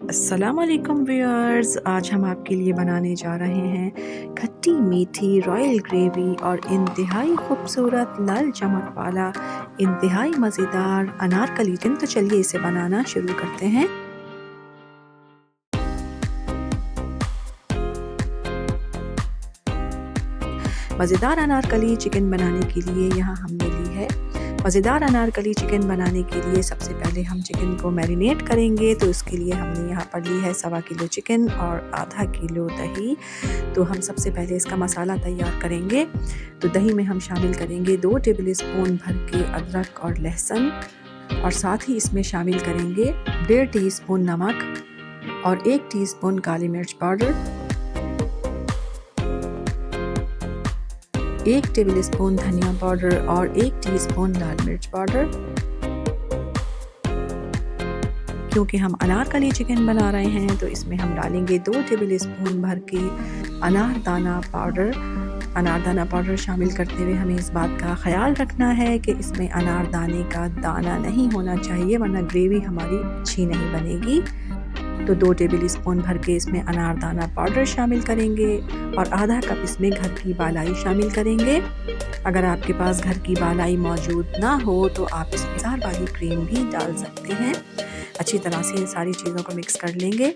अस्सलाम वालेकुम व्यूअर्स, आज हम आपके लिए बनाने जा रहे हैं खट्टी मीठी रॉयल ग्रेवी और इंतहाई खूबसूरत लाल चमक वाला इंतहाई मज़ेदार अनारकली चिकन। तो चलिए इसे बनाना शुरू करते हैं। मज़ेदार अनारकली चिकन बनाने के लिए यहाँ हमने ली है। मज़ेदार अनारकली चिकन बनाने के लिए सबसे पहले हम चिकन को मैरिनेट करेंगे। तो इसके लिए हमने यहाँ पर ली है 1.25 किलो चिकन और आधा किलो दही। तो हम सबसे पहले इसका मसाला तैयार करेंगे। तो दही में हम शामिल करेंगे 2 टेबल स्पून भर के अदरक और लहसुन, और साथ ही इसमें शामिल करेंगे 1.5 टीस्पून नमक और 1 टीस्पून काली मिर्च पाउडर, 1 टेबल स्पून धनिया पाउडर और 1 टीस्पून लाल मिर्च पाउडर। क्योंकि हम अनारकली चिकन बना रहे हैं तो इसमें हम डालेंगे 2 टेबल स्पून भर के अनारदाना पाउडर। अनारदाना पाउडर शामिल करते हुए हमें इस बात का ख्याल रखना है कि इसमें अनारदाने का दाना नहीं होना चाहिए, वरना ग्रेवी हमारी अच्छी नहीं बनेगी। तो 2 टेबल स्पून भर के इसमें अनारदाना पाउडर शामिल करेंगे और आधा कप इसमें घर की बालाई शामिल करेंगे। अगर आपके पास घर की बालाई मौजूद ना हो तो आप इसमें जार वाली क्रीम भी डाल सकते हैं। अच्छी तरह से इन सारी चीज़ों को मिक्स कर लेंगे।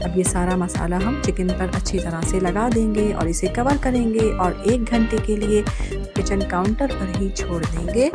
अब ये सारा मसाला हम चिकन पर अच्छी तरह से लगा देंगे और इसे कवर करेंगे और 1 घंटे के लिए किचन काउंटर पर ही छोड़ देंगे।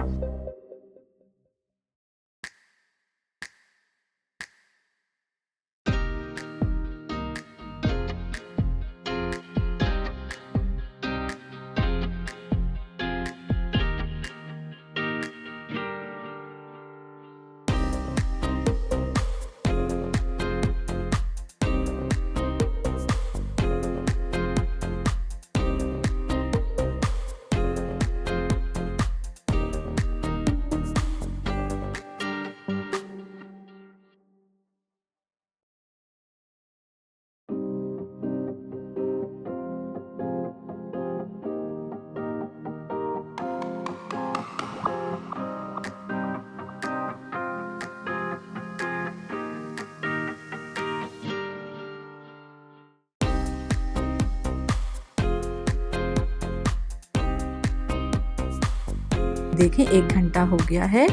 देखें 1 घंटा हो गया है।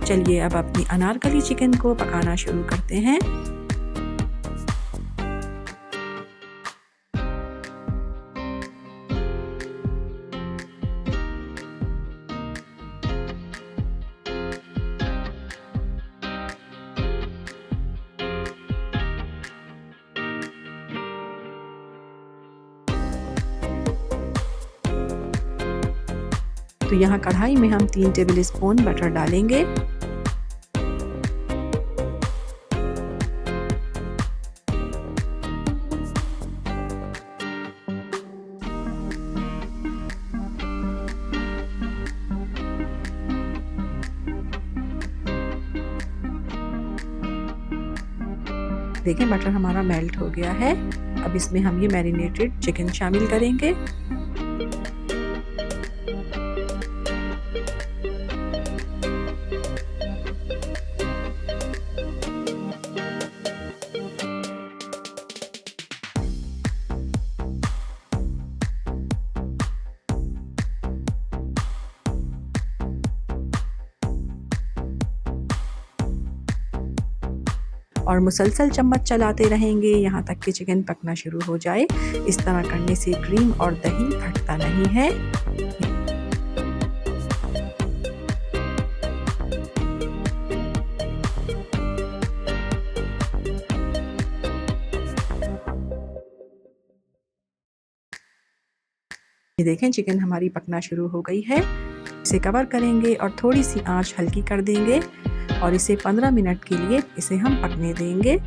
चलिए अब अपनी अनारकली चिकन को पकाना शुरू करते हैं। तो यहाँ कढ़ाई में हम 3 टेबल स्पून बटर डालेंगे। देखें बटर हमारा मेल्ट हो गया है। अब इसमें हम ये मैरिनेटेड चिकन शामिल करेंगे। और मुसलसल चम्मच चलाते रहेंगे यहाँ तक कि चिकन पकना शुरू हो जाए। इस तरह करने से क्रीम और दही फटता नहीं है। ये देखें चिकन हमारी पकना शुरू हो गई है। इसे कवर करेंगे और थोड़ी सी आंच हल्की कर देंगे और इसे 15 मिनट के लिए इसे हम पकने देंगे।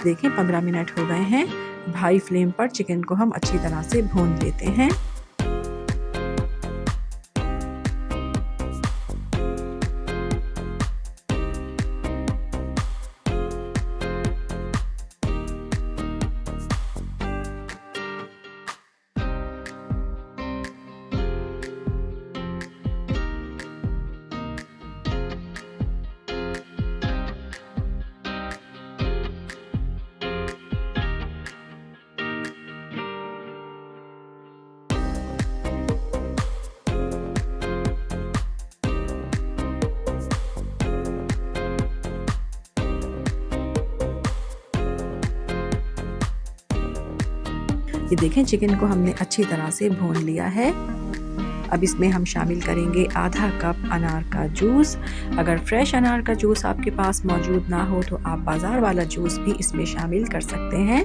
देखें 15 मिनट हो गए हैं। हाई फ्लेम पर चिकन को हम अच्छी तरह से भून लेते हैं। ये देखें चिकन को हमने अच्छी तरह से भून लिया है। अब इसमें हम शामिल करेंगे आधा कप अनार का जूस। अगर फ्रेश अनार का जूस आपके पास मौजूद ना हो तो आप बाज़ार वाला जूस भी इसमें शामिल कर सकते हैं।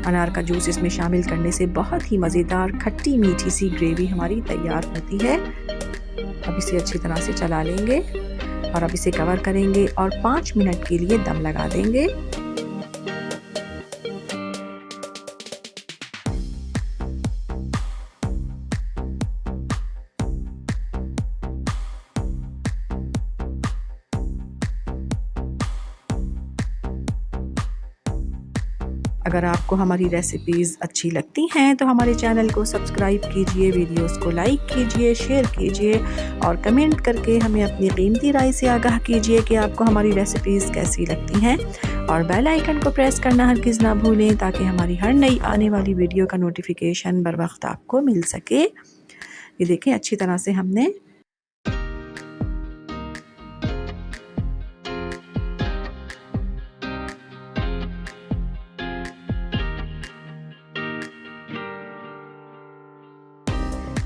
अनार का जूस इसमें शामिल करने से बहुत ही मज़ेदार खट्टी मीठी सी ग्रेवी हमारी तैयार होती है। अब इसे अच्छी तरह से चला लेंगे और अब इसे कवर करेंगे और 5 मिनट के लिए दम लगा देंगे। अगर आपको हमारी रेसिपीज़ अच्छी लगती हैं तो हमारे चैनल को सब्सक्राइब कीजिए, वीडियोस को लाइक कीजिए, शेयर कीजिए और कमेंट करके हमें अपनी कीमती राय से आगाह कीजिए कि आपको हमारी रेसिपीज़ कैसी लगती हैं। और बेल आइकन को प्रेस करना हरगिज़ ना भूलें ताकि हमारी हर नई आने वाली वीडियो का नोटिफिकेशन बर वक्त आपको मिल सके। ये देखें अच्छी तरह से हमने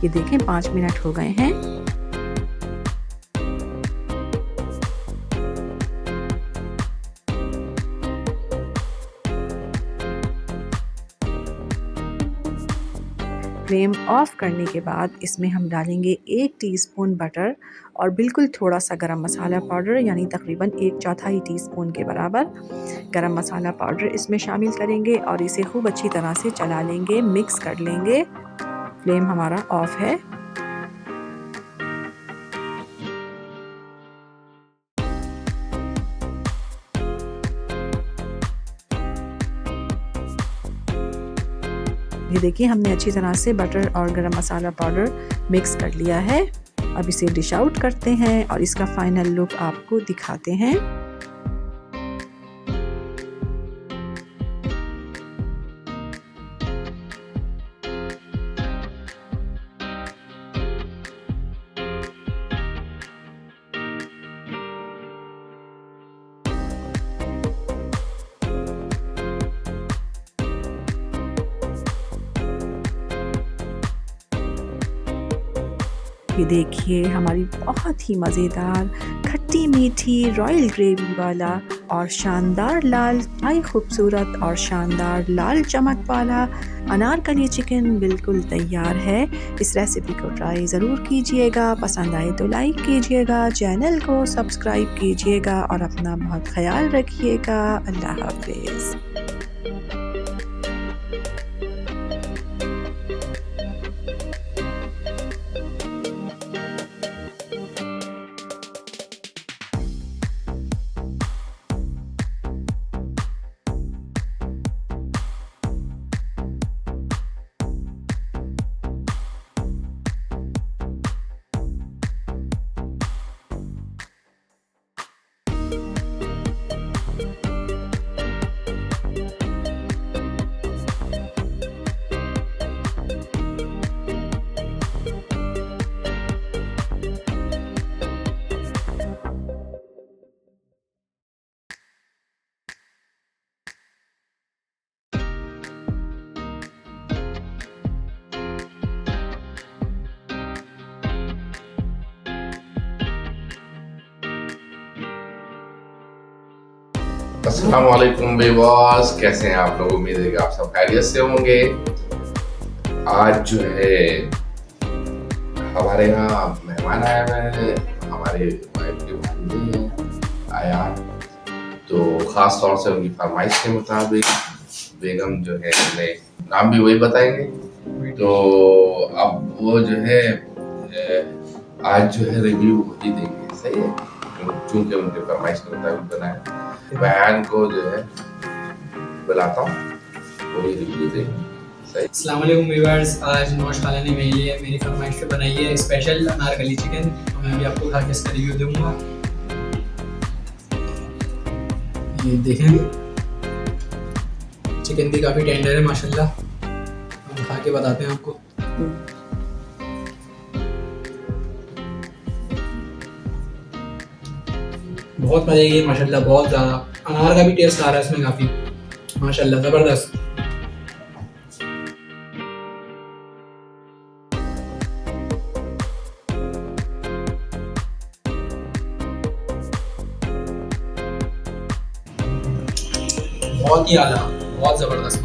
ये देखें 5 मिनट हो गए हैं। फ्लेम ऑफ करने के बाद इसमें हम डालेंगे 1 टीस्पून बटर और बिल्कुल थोड़ा सा गरम मसाला पाउडर यानी तकरीबन 1/4 टीस्पून के बराबर गरम मसाला पाउडर इसमें शामिल करेंगे और इसे खूब अच्छी तरह से चला लेंगे, मिक्स कर लेंगे। फ्लेम हमारा ऑफ है। ये देखिए हमने अच्छी तरह से बटर और गरम मसाला पाउडर मिक्स कर लिया है। अब इसे डिश आउट करते हैं और इसका फाइनल लुक आपको दिखाते हैं। ये देखिए हमारी बहुत ही मज़ेदार खट्टी मीठी रॉयल ग्रेवी वाला और शानदार लाल खूबसूरत और शानदार लाल चमक वाला अनारकली चिकन बिल्कुल तैयार है। इस रेसिपी को ट्राई ज़रूर कीजिएगा। पसंद आए तो लाइक कीजिएगा, चैनल को सब्सक्राइब कीजिएगा और अपना बहुत ख्याल रखिएगा। अल्लाह हाफ़िज़। अस्सलाम वालेकुम बेवास, कैसे हैं आप लोग? उम्मीद है कि आप सब खैरियत से होंगे। आज जो है हमारे यहाँ मेहमान आए हुए हैं, हमारे वाइफ के भांजे हैं आया, तो तो ख़ास तौर से उनकी फरमाइश के मुताबिक बेगम जो है हमने नाम भी वही बताएंगे। तो अब वो जो है आज जो है रिव्यू वही देंगे, सही है, क्योंकि उनके फरमाइश के मुताबिक बनाया। बयान को जो है बुलाता हूँ, वही रिव्यू देंगे। अस्सलाम वालेकुम व्यूअर्स, आज नौश खाला ने मेरे लिए मेरी फरमाइश पे बनाई है स्पेशल अनारकली चिकन। तो मैं अभी आपको खा के इसका रिव्यू दूंगा। ये देखें, चिकन भी काफ़ी टेंडर है माशाल्लाह। हम खा के बताते हैं आपको। बहुत मज़े की माशाल्लाह, बहुत ज़्यादा अनार का भी टेस्ट आ रहा है इसमें काफ़ी, माशाल्लाह ज़बरदस्त। बहुत ही आला, बहुत ज़बरदस्त।